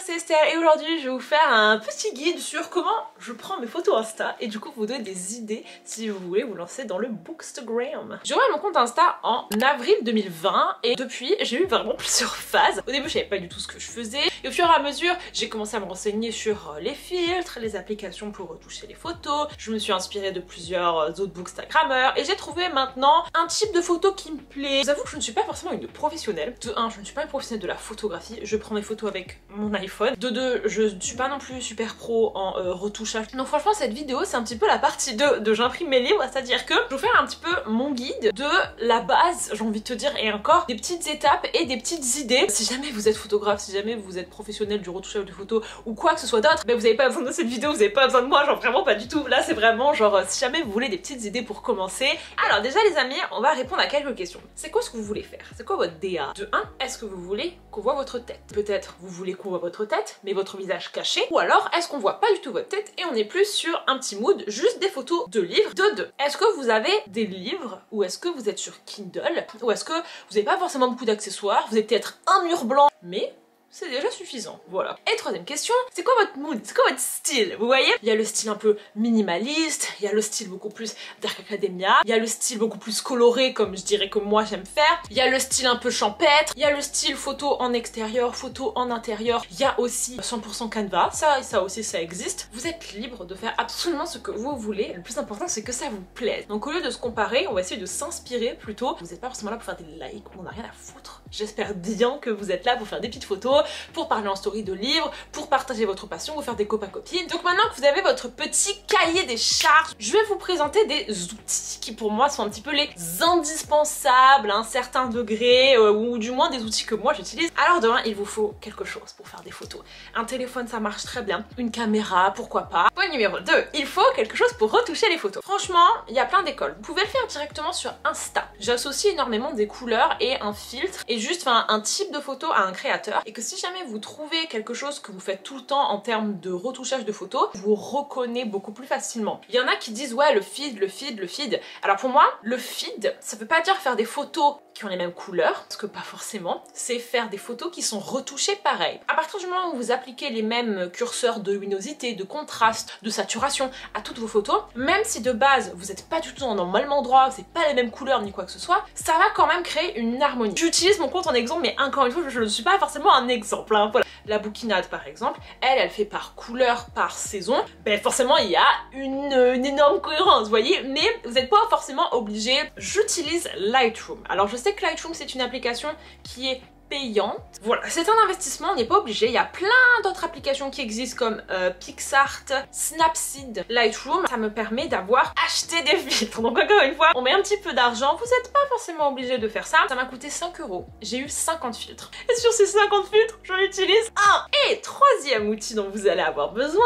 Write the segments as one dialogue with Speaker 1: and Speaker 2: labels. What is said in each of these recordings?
Speaker 1: c'est Estelle et aujourd'hui je vais vous faire un petit guide sur comment je prends mes photos Insta et du coup vous donner des idées si vous voulez vous lancer dans le bookstagram. J'ai ouvert mon compte Insta en avril 2020 et depuis j'ai eu vraiment plusieurs phases. Au début je savais pas du tout ce que je faisais et au fur et à mesure j'ai commencé à me renseigner sur les filtres, les applications pour retoucher les photos. Je me suis inspirée de plusieurs autres bookstagrammeurs et j'ai trouvé maintenant un type de photo qui me plaît. Je vous avoue que je ne suis pas forcément une professionnelle. De 1, je ne suis pas une professionnelle de la photographie, je prends mes photos avec mon iPhone. De 2, je ne suis pas non plus super pro en retouchage. Donc franchement cette vidéo c'est un petit peu la partie 2 de j'imprime mes livres, c'est-à-dire que je vais vous faire un petit peu mon guide de la base, j'ai envie de te dire, et encore des petites étapes et des petites idées. Si jamais vous êtes photographe, si jamais vous êtes professionnel du retouchage de photos ou quoi que ce soit d'autre, ben vous n'avez pas besoin de cette vidéo, vous n'avez pas besoin de moi, genre vraiment pas du tout. Là c'est vraiment genre si jamais vous voulez des petites idées pour commencer. Alors déjà les amis, on va répondre à quelques questions. C'est quoi ce que vous voulez faire? C'est quoi votre DA? De 1, est-ce que vous voulez qu'on voit votre tête? Peut-être vous voulez qu'on voit votre tête mais votre visage caché, ou alors est-ce qu'on voit pas du tout votre tête et on est plus sur un petit mood, juste des photos de livres. De 2, est-ce que vous avez des livres ou est-ce que vous êtes sur Kindle ou est-ce que vous n'avez pas forcément beaucoup d'accessoires, vous avez peut-être un mur blanc mais c'est déjà suffisant, voilà. Et troisième question, c'est quoi votre mood? C'est quoi votre style? Vous voyez? Il y a le style un peu minimaliste, il y a le style beaucoup plus Dark Academia, il y a le style beaucoup plus coloré comme je dirais que moi j'aime faire, il y a le style un peu champêtre, il y a le style photo en extérieur, photo en intérieur, il y a aussi 100% Canva, ça aussi ça existe. Vous êtes libre de faire absolument ce que vous voulez, le plus important c'est que ça vous plaise. Donc au lieu de se comparer, on va essayer de s'inspirer plutôt. Vous n'êtes pas forcément là pour faire des likes, on n'a rien à foutre. J'espère bien que vous êtes là pour faire des petites photos, pour parler en story de livres, pour partager votre passion, vous faire des copains-copines. Donc maintenant que vous avez votre petit cahier des charges, je vais vous présenter des outils qui pour moi sont un petit peu les indispensables à un certain degré, ou du moins des outils que moi j'utilise. Alors de 1, il vous faut quelque chose pour faire des photos. Un téléphone ça marche très bien, une caméra pourquoi pas. Point numéro 2, il faut quelque chose pour retoucher les photos. Franchement, il y a plein d'écoles. Vous pouvez le faire directement sur Insta. J'associe énormément des couleurs et un filtre et juste un type de photo à un créateur, et que si jamais vous trouvez quelque chose que vous faites tout le temps en termes de retouchage de photos, vous reconnaissez beaucoup plus facilement. Il y en a qui disent ouais le feed, le feed, le feed. Alors pour moi, le feed, ça veut pas dire faire des photos qui ont les mêmes couleurs, parce que pas forcément, c'est faire des photos qui sont retouchées pareil. À partir du moment où vous appliquez les mêmes curseurs de luminosité, de contraste, de saturation à toutes vos photos, même si de base vous n'êtes pas du tout en même endroit, c'est pas les mêmes couleurs ni quoi que ce soit, ça va quand même créer une harmonie. J'utilise mon compte en exemple, mais encore une fois, je ne suis pas forcément un exemple, hein. Voilà. La bouquinade par exemple, elle fait par couleur, par saison, ben forcément il y a une énorme cohérence, vous voyez, mais vous n'êtes pas forcément obligé. J'utilise Lightroom. Alors je sais que Lightroom c'est une application qui est payante. Voilà, c'est un investissement, on n'est pas obligé. Il y a plein d'autres applications qui existent comme PixArt, Snapseed, Lightroom. Ça me permet d'avoir acheté des filtres. Donc encore une fois, on met un petit peu d'argent. Vous n'êtes pas forcément obligé de faire ça. Ça m'a coûté 5 €. J'ai eu 50 filtres. Et sur ces 50 filtres, j'en utilise un. Et troisième outil dont vous allez avoir besoin.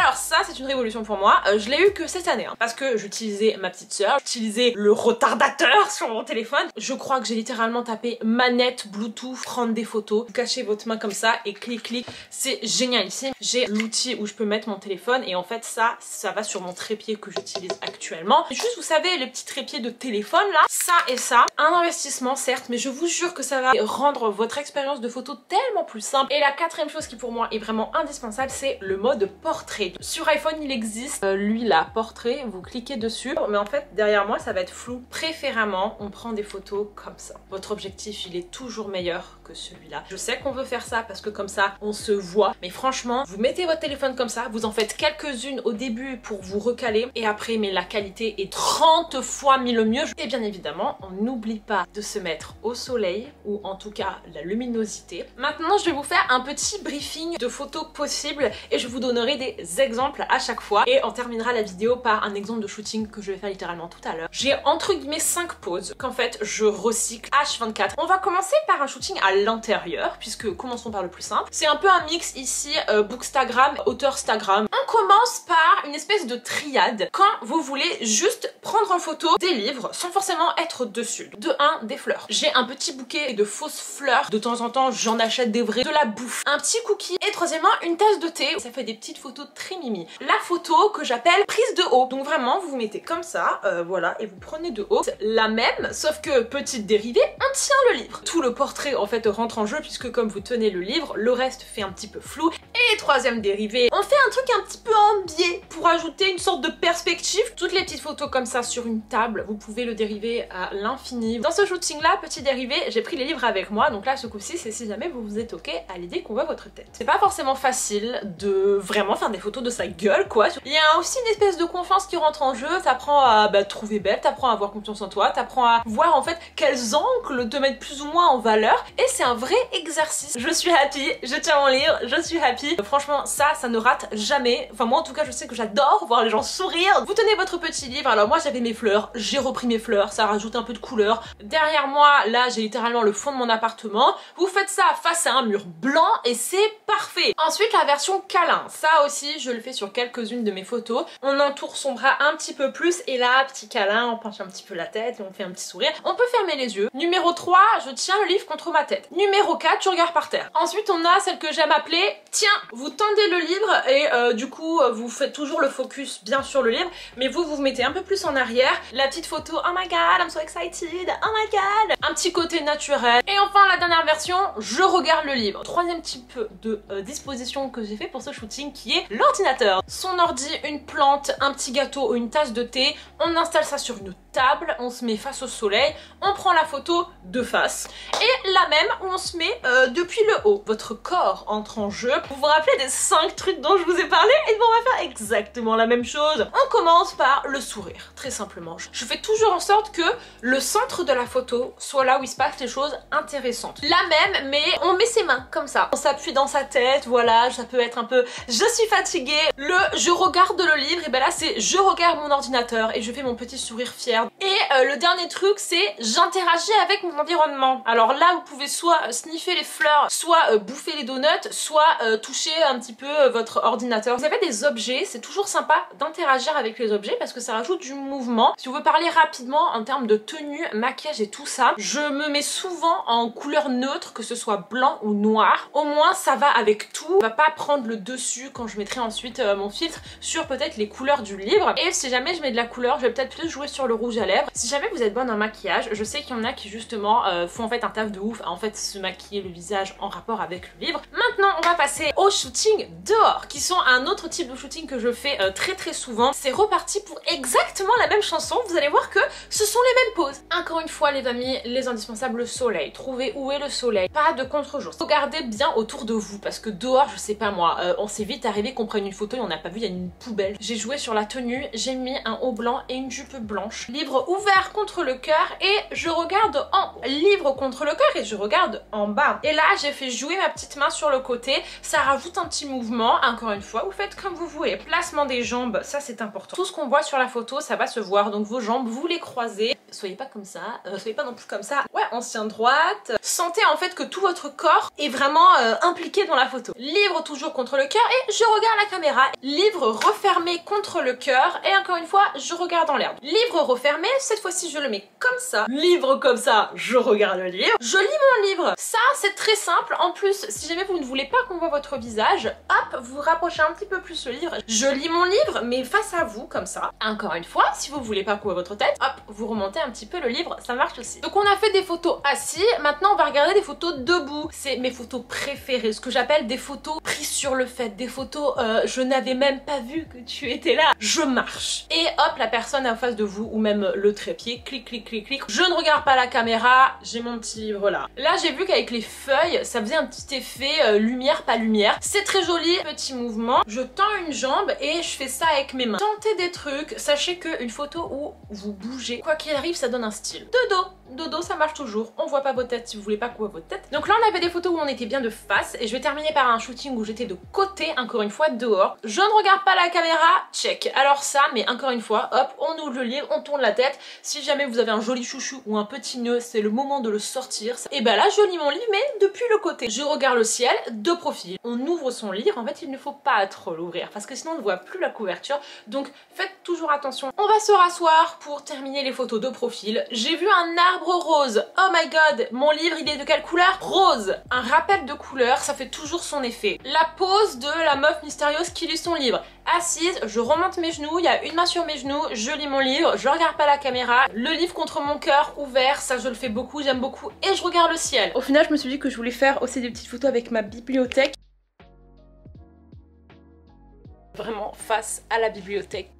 Speaker 1: Alors ça c'est une révolution pour moi, je l'ai eu que cette année, hein, parce que j'utilisais ma petite sœur, j'utilisais le retardateur sur mon téléphone. Je crois que j'ai littéralement tapé manette, Bluetooth, prendre des photos, vous cachez votre main comme ça et clic clic, c'est génial ici. J'ai l'outil où je peux mettre mon téléphone et en fait ça va sur mon trépied que j'utilise actuellement. Juste vous savez les petits trépieds de téléphone là, ça et ça, un investissement certes, mais je vous jure que ça va rendre votre expérience de photo tellement plus simple. Et la quatrième chose qui pour moi est vraiment indispensable, c'est le mode portrait. Sur iPhone il existe, lui là, portrait, vous cliquez dessus, mais en fait derrière moi ça va être flou. Préférément on prend des photos comme ça. Votre objectif il est toujours meilleur que celui-là. Je sais qu'on veut faire ça parce que comme ça on se voit, mais franchement vous mettez votre téléphone comme ça, vous en faites quelques-unes au début pour vous recaler et après mais la qualité est 30 fois mille mieux. Et bien évidemment on n'oublie pas de se mettre au soleil ou en tout cas la luminosité. Maintenant je vais vous faire un petit briefing de photos possibles et je vous donnerai des exemples à chaque fois et on terminera la vidéo par un exemple de shooting que je vais faire littéralement tout à l'heure. J'ai entre guillemets 5 poses qu'en fait je recycle H24. On va commencer par un shooting à l'intérieur puisque commençons par le plus simple. C'est un peu un mix ici bookstagram, auteurstagram. Un On commence par une espèce de triade quand vous voulez juste prendre en photo des livres sans forcément être dessus. De 1, des fleurs. J'ai un petit bouquet de fausses fleurs. De temps en temps, j'en achète des vraies. De la bouffe. Un petit cookie. Et troisièmement, une tasse de thé. Ça fait des petites photos très mimi. La photo que j'appelle prise de haut. Donc vraiment, vous vous mettez comme ça, voilà, et vous prenez de haut. La même, sauf que petite dérivée, on tient le livre. Tout le portrait, en fait, rentre en jeu puisque comme vous tenez le livre, le reste fait un petit peu flou. Et troisième dérivée, on fait un truc un petit peu en biais pour ajouter une sorte de perspective. Toutes les petites photos comme ça sur une table, vous pouvez le dériver à l'infini. Dans ce shooting là, petit dérivé, j'ai pris les livres avec moi, donc là ce coup-ci c'est si jamais vous êtes ok à l'idée qu'on voit votre tête. C'est pas forcément facile de vraiment faire des photos de sa gueule quoi. Il y a aussi une espèce de confiance qui rentre en jeu, t'apprends à trouver belle, t'apprends à avoir confiance en toi, t'apprends à voir en fait quels angles te mettre plus ou moins en valeur et c'est un vrai exercice. Je suis happy, je tiens mon livre, je suis happy. Franchement ça ne rate jamais. Enfin moi en tout cas je sais que j'adore voir les gens sourire. Vous tenez votre petit livre, alors moi j'avais mes fleurs, j'ai repris mes fleurs, ça rajoute un peu de couleur. Derrière moi là j'ai littéralement le fond de mon appartement. Vous faites ça face à un mur blanc et c'est parfait. Ensuite la version câlin, ça aussi je le fais sur quelques-unes de mes photos. On entoure son bras un petit peu plus et là petit câlin, on penche un petit peu la tête et on fait un petit sourire. On peut fermer les yeux. Numéro 3, je tiens le livre contre ma tête. Numéro 4, tu regardes par terre. Ensuite on a celle que j'aime appeler tiens, vous tendez le livre et du coup vous faites toujours le focus bien sur le livre mais vous vous mettez un peu plus en arrière. La petite photo oh my god I'm so excited, oh my god, un petit côté naturel. Et enfin la dernière version, je regarde le livre. Troisième type de disposition que j'ai fait pour ce shooting qui est l'ordinateur. Son ordi, une plante, un petit gâteau ou une tasse de thé, on installe ça sur une table, on se met face au soleil, on prend la photo de face et la même où on se met depuis le haut. Votre corps entre en jeu. Vous vous rappelez des 5 trucs dont je vous ai parlé? Et on va faire exactement la même chose. On commence par le sourire, très simplement. Je fais toujours en sorte que le centre de la photo soit là où il se passe les choses intéressantes. La même, mais on met ses mains comme ça. On s'appuie dans sa tête, voilà, ça peut être un peu je suis fatiguée. Le je regarde le livre, et ben là c'est je regarde mon ordinateur et je fais mon petit sourire fier. Et le dernier truc c'est j'interagis avec mon environnement. Alors là vous pouvez soit sniffer les fleurs, soit bouffer les donuts, soit toucher un petit peu votre ordinateur. Vous avez des objets, c'est toujours sympa d'interagir avec les objets parce que ça rajoute du mouvement. Si on veut parler rapidement en termes de tenue, maquillage et tout ça, je me mets souvent en couleur neutre, que ce soit blanc ou noir. Au moins ça va avec tout. On va pas prendre le dessus quand je mettrai ensuite mon filtre sur peut-être les couleurs du livre. Et si jamais je mets de la couleur, je vais peut-être plus jouer sur le rouge à lèvres. Si jamais vous êtes bonne en maquillage, je sais qu'il y en a qui justement font en fait un taf de ouf à en fait se maquiller le visage en rapport avec le livre. Maintenant on va passer au shooting dehors, qui sont un autre type de shooting que je fais très souvent. C'est reparti pour exactement la même chanson. Vous allez voir que ce sont les mêmes poses. Encore une fois les amis, les indispensables, le soleil. Trouvez où est le soleil. Pas de contre-jour. Regardez bien autour de vous parce que dehors, je sais pas moi, on s'est vite arrivé qu'on prenne une photo et on n'a pas vu, il y a une poubelle. J'ai joué sur la tenue, j'ai mis un haut blanc et une jupe blanche. Livre ouvert contre le cœur et je regarde en livre contre le cœur et je regarde en bas. Et là, j'ai fait jouer ma petite main sur le côté. Ça rajoute un petit mouvement. Encore une fois, vous faites comme vous voulez. Placement des jambes, ça c'est important. Tout ce qu'on voit sur la photo, ça va se voir. Donc vos jambes, vous les croisez. Soyez pas comme ça, soyez pas non plus comme ça. Ouais, on se tient droite. Sentez en fait que tout votre corps est vraiment impliqué dans la photo. Livre toujours contre le cœur et je regarde la caméra. Livre refermé contre le cœur et encore une fois, je regarde en l'herbe. Livre refermé, cette fois-ci je le mets comme ça. Livre comme ça, je regarde le livre. Je lis mon livre. Ça, c'est très simple. En plus, si jamais vous ne voulez pas qu'on voit votre visage, hop, vous rapprochez un petit peu plus le livre. Je lis mon livre, mais face à vous, comme ça. Encore une fois, si vous voulez pas qu'on voit votre tête, hop, vous remontez un petit peu le livre, ça marche aussi. Donc on a fait des photos assis, maintenant on va regarder des photos debout. C'est mes photos préférées, ce que j'appelle des photos prises sur le fait, des photos je n'avais même pas vu que tu étais là. Je marche. Et hop, la personne en face de vous, ou même le trépied, clic, clic, clic, clic. Je ne regarde pas la caméra, j'ai mon petit livre là. Là, j'ai vu qu'avec les feuilles, ça faisait un petit effet lumière, pas lumière. C'est très joli, petit mouvement. Je tends une jambe et je fais ça avec mes mains. Tentez des trucs, sachez qu'une photo où vous bougez, quoi qu'il arrive, arrive, ça donne un style. De dos, ça marche toujours. On voit pas vos têtes si vous voulez pas qu'on voit votre tête. Donc là, on avait des photos où on était bien de face et je vais terminer par un shooting où j'étais de côté, encore une fois, dehors. Je ne regarde pas la caméra, check. Alors ça, mais encore une fois, hop, on ouvre le livre, on tourne la tête. Si jamais vous avez un joli chouchou ou un petit nœud, c'est le moment de le sortir. Et ben là, je lis mon livre, mais depuis le côté. Je regarde le ciel de profil. On ouvre son livre. En fait, il ne faut pas trop l'ouvrir parce que sinon, on ne voit plus la couverture. Donc, faites toujours attention. On va se rasseoir pour terminer les photos de profil. J'ai vu un arbre rose. Oh my god, mon livre, il est de quelle couleur? Rose. Un rappel de couleur, ça fait toujours son effet. La pose de la meuf mystérieuse qui lit son livre. Assise, je remonte mes genoux, il y a une main sur mes genoux, je lis mon livre, je regarde pas la caméra. Le livre contre mon cœur ouvert, ça je le fais beaucoup, j'aime beaucoup. Et je regarde le ciel. Au final, je me suis dit que je voulais faire aussi des petites photos avec ma bibliothèque. Vraiment face à la bibliothèque.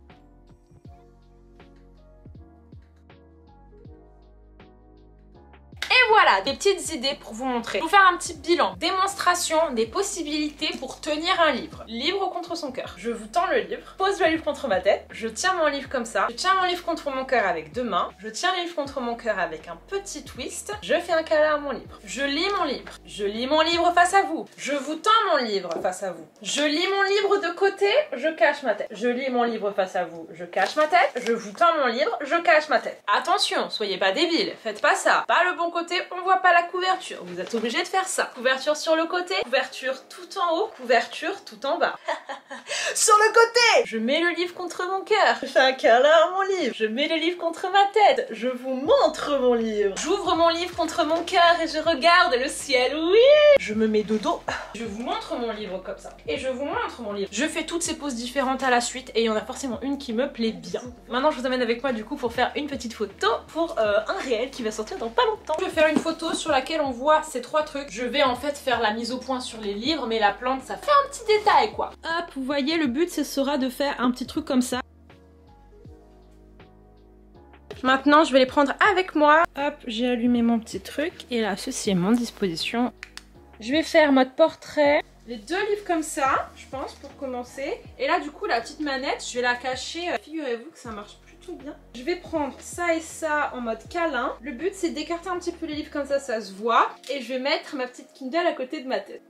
Speaker 1: Et voilà, des petites idées pour vous montrer. Je vais vous faire un petit bilan. Démonstration des possibilités pour tenir un livre. Livre contre son cœur. Je vous tends le livre, pose le livre contre ma tête, je tiens mon livre comme ça, je tiens mon livre contre mon cœur avec deux mains, je tiens le livre contre mon cœur avec un petit twist, je fais un câlin à mon livre. Je lis mon livre. Je lis mon livre face à vous. Je vous tends mon livre face à vous. Je lis mon livre de côté, je cache ma tête. Je lis mon livre face à vous, je cache ma tête. Je vous tends mon livre, je cache ma tête. Attention, soyez pas débiles, faites pas ça. Pas le bon côté, on voit pas la couverture. Vous êtes obligé de faire ça. Couverture sur le côté, couverture tout en haut, couverture tout en bas. Sur le côté! Je mets le livre contre mon cœur. Je fais un câlin à mon livre. Je mets le livre contre ma tête. Je vous montre mon livre. J'ouvre mon livre contre mon cœur et je regarde le ciel. Oui! Je me mets de dos. Je vous montre mon livre comme ça. Et je vous montre mon livre. Je fais toutes ces poses différentes à la suite et il y en a forcément une qui me plaît bien. Maintenant, je vous amène avec moi du coup pour faire une petite photo pour un réel qui va sortir dans pas longtemps. Je vais faire une photo sur laquelle on voit ces trois trucs. Je vais en fait faire la mise au point sur les livres, mais la plante, ça fait un petit détail quoi. Hop, vous voyez, le but ce sera de faire un petit truc comme ça. Maintenant, je vais les prendre avec moi. Hop, j'ai allumé mon petit truc et là, ceci est mon disposition. Je vais faire mode portrait. Les deux livres comme ça, je pense, pour commencer. Et là, du coup, la petite manette, je vais la cacher. Figurez-vous que ça marche plutôt bien. Je vais prendre ça et ça en mode câlin. Le but, c'est d'écarter un petit peu les livres comme ça se voit. Et je vais mettre ma petite Kindle à côté de ma tête.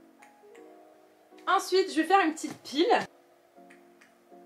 Speaker 1: Ensuite, je vais faire une petite pile.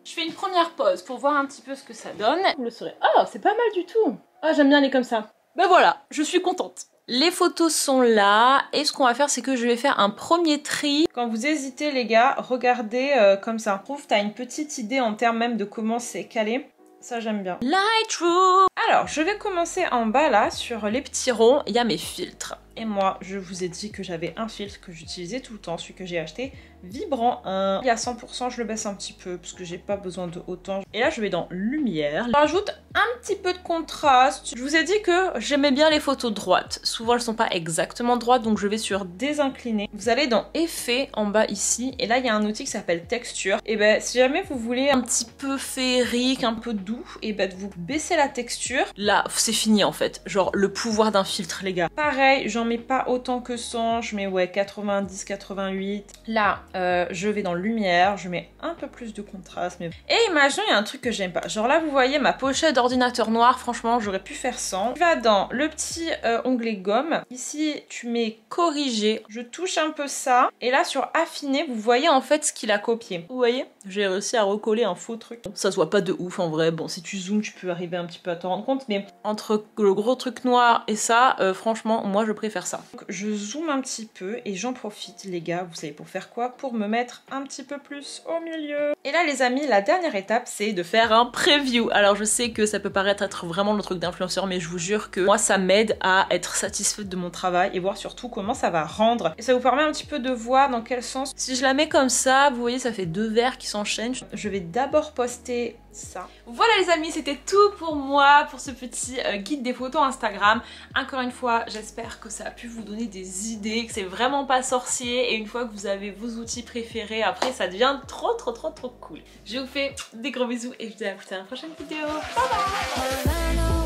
Speaker 1: Je fais une première pause pour voir un petit peu ce que ça donne. Vous le saurez. Oh, c'est pas mal du tout. Oh, j'aime bien les comme ça. Ben voilà, je suis contente. Les photos sont là et ce qu'on va faire c'est que je vais faire un premier tri. Quand vous hésitez les gars, regardez comme ça. Je trouve que t'as une petite idée en termes même de comment c'est calé. Ça j'aime bien. Lightroom. Alors je vais commencer en bas là sur les petits ronds, il y a mes filtres. Et moi je vous ai dit que j'avais un filtre que j'utilisais tout le temps, celui que j'ai acheté, Vibrant 1. Il y a 100%, je le baisse un petit peu parce que j'ai pas besoin de autant. Et là je vais dans lumière. Je rajoute un petit peu de contraste. Je vous ai dit que j'aimais bien les photos droites. Souvent elles sont pas exactement droites donc je vais sur désincliner. Vous allez dans effet en bas ici et là il y a un outil qui s'appelle texture. Et ben si jamais vous voulez un petit peu féerique, un peu doux, et ben vous baissez la texture. Là c'est fini en fait. Genre le pouvoir d'un filtre les gars. Pareil, j'en mets pas autant que 100, je mets ouais 90, 88. Là je vais dans lumière, je mets un peu plus de contraste. Mais... Et imaginons il y a un truc que j'aime pas. Genre là vous voyez ma pochette d'ordinateur noir, franchement j'aurais pu faire sans. Tu vas dans le petit onglet gomme. Ici tu mets corriger. Je touche un peu ça. Et là sur affiner, vous voyez en fait ce qu'il a copié. Vous voyez? J'ai réussi à recoller un faux truc. Ça se voit pas de ouf en vrai. Bon si tu zoomes tu peux arriver un petit peu à t'en rendre compte. Mais entre le gros truc noir et ça, franchement moi je préfère ça. Donc, je zoome un petit peu et j'en profite les gars. Vous savez pour faire quoi? Pour me mettre un petit peu plus au milieu. Et là les amis, la dernière étape c'est de faire un preview. Alors je sais que ça peut paraître être vraiment le truc d'influenceur mais je vous jure que moi ça m'aide à être satisfaite de mon travail et voir surtout comment ça va rendre. Et ça vous permet un petit peu de voir dans quel sens. Si je la mets comme ça, vous voyez ça fait deux verres qui s'enchaînent. Je vais d'abord poster ça. Voilà les amis, c'était tout pour moi pour ce petit guide des photos Instagram. Encore une fois, j'espère que ça a pu vous donner des idées, que c'est vraiment pas sorcier et une fois que vous avez vos outils préférés, après ça devient trop cool. Je vous fais des gros bisous et je vous dis à la prochaine vidéo. Bye bye.